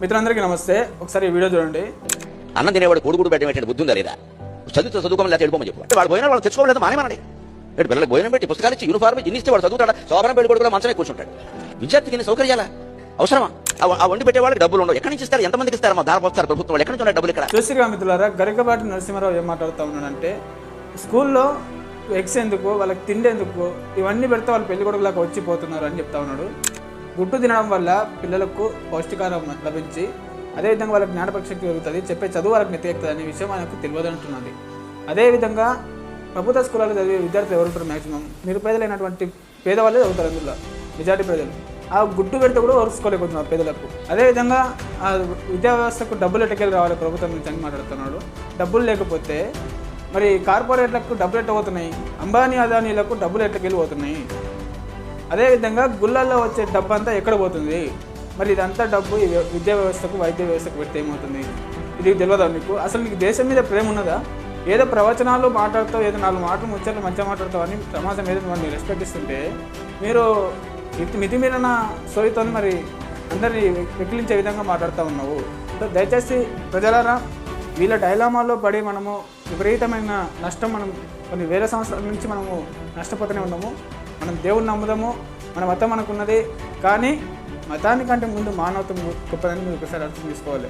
మిత్రులందరికీ నమస్తే. ఒకసారి ఈ వీడియో చూడండి. అన్నం తినేవాడు కోడిగుడు పెట్టడం బుద్ధి ఉందా లేదా? చదువుకోమని లేదా వెళ్ళిపోమని చెప్పు. వాడు పోయినా వాళ్ళు తెచ్చుకోలేదు మానేమనండి. ఇటు పిల్లలకు భోజనం పెట్టి పుస్తకాలు ఇచ్చి యూనిఫార్మ్ ఇన్ని ఇస్తే వాడు చదువుతాడా? శోభనం పెళ్లి కొడుకులో మంచమే కూర్చుంటాడు. విద్యార్థికి సౌకర్యాలా అవసరమా? ఆ వండి పెట్టే వాళ్ళకి డబ్బులు ఉండవు. ఎక్కడి నుంచి ఇస్తారు? ఎంతమందికి ఇస్తారమ్మా? దారిపోస్తారు ప్రభుత్వం. ఎక్కడి నుంచి ఉన్నాయి డబ్బులు? ఇక్కడ చూసిగా మిత్రులారా, గరికపాటి నరసింహారావు ఏం మాట్లాడుతూ ఉన్నాడంటే, స్కూల్లో ఎగ్స్ ఎందుకు, వాళ్ళకి తిండి ఎందుకు, ఇవన్నీ పెడితే వాళ్ళు పెళ్లి కొడుకులాగా వచ్చిపోతున్నారు అని చెప్తా ఉన్నాడు. గుడ్డు తినడం వల్ల పిల్లలకు పౌష్టికారం లభించి అదేవిధంగా వాళ్ళకి జ్ఞానపశక్తి పెరుగుతుంది, చెప్పే చదువు వాళ్ళకి నెత్తెక్కుతుంది అనే విషయం ఆయనకు తెలియదు అంటున్నది. అదేవిధంగా ప్రభుత్వ స్కూళ్ళలో చదివే విద్యార్థులు ఎవరుంటారు? మ్యాక్సిమం నిరుపేదలైనటువంటి పేదవాళ్ళే చదువుతారు. అందులో మెజారిటీ ప్రజలు ఆ గుడ్డు పెడితే కూడా ఓర్చుకోలేకపోతున్నారు పేదలకు. అదేవిధంగా ఆ విద్యా వ్యవస్థకు డబ్బులు ఎట్టకెళ్ళి రావాలి ప్రభుత్వం నుంచి అని మాట్లాడుతున్నాడు. డబ్బులు లేకపోతే మరి కార్పొరేట్లకు డబ్బులు ఎట్టబోతున్నాయి, అంబానీ అదానీలకు డబ్బులు ఎట్టకెళ్ళి పోతున్నాయి. అదేవిధంగా గుళ్ళల్లో వచ్చే డబ్బు అంతా ఎక్కడ పోతుంది? మరి ఇదంతా డబ్బు ఈ విద్యా వ్యవస్థకు వైద్య వ్యవస్థకు పెడితే ఏమవుతుంది? ఇది తెలియదా మీకు? అసలు మీకు దేశం మీద ప్రేమ ఉన్నదా? ఏదో ప్రవచనాలు మాట్లాడుతావు, ఏదో 4 మాటలు ముచ్చట్లు మంచిగా మాట్లాడుతావు అని సమాజం మీద మిమ్మల్ని రెస్పెక్ట్ ఇస్తుంటే మీరు మితిమీరిన సోయితో మరి అందరినీ వెక్కిలించే విధంగా మాట్లాడుతూ ఉన్నావు. దయచేసి ప్రజలారా, వీళ్ళ డైలామాల్లో పడి మనము విపరీతమైన నష్టం, మనం కొన్ని వేల సంవత్సరాల నుంచి మనము నష్టపోతూనే ఉన్నాము. మనం దేవుణ్ణి నమ్ముదాము, మన మతం మనకున్నది, కానీ మతానికంటే ముందు మానవత్వం గొప్పదని మీరు ఒకసారి అర్థం చేసుకోవాలి.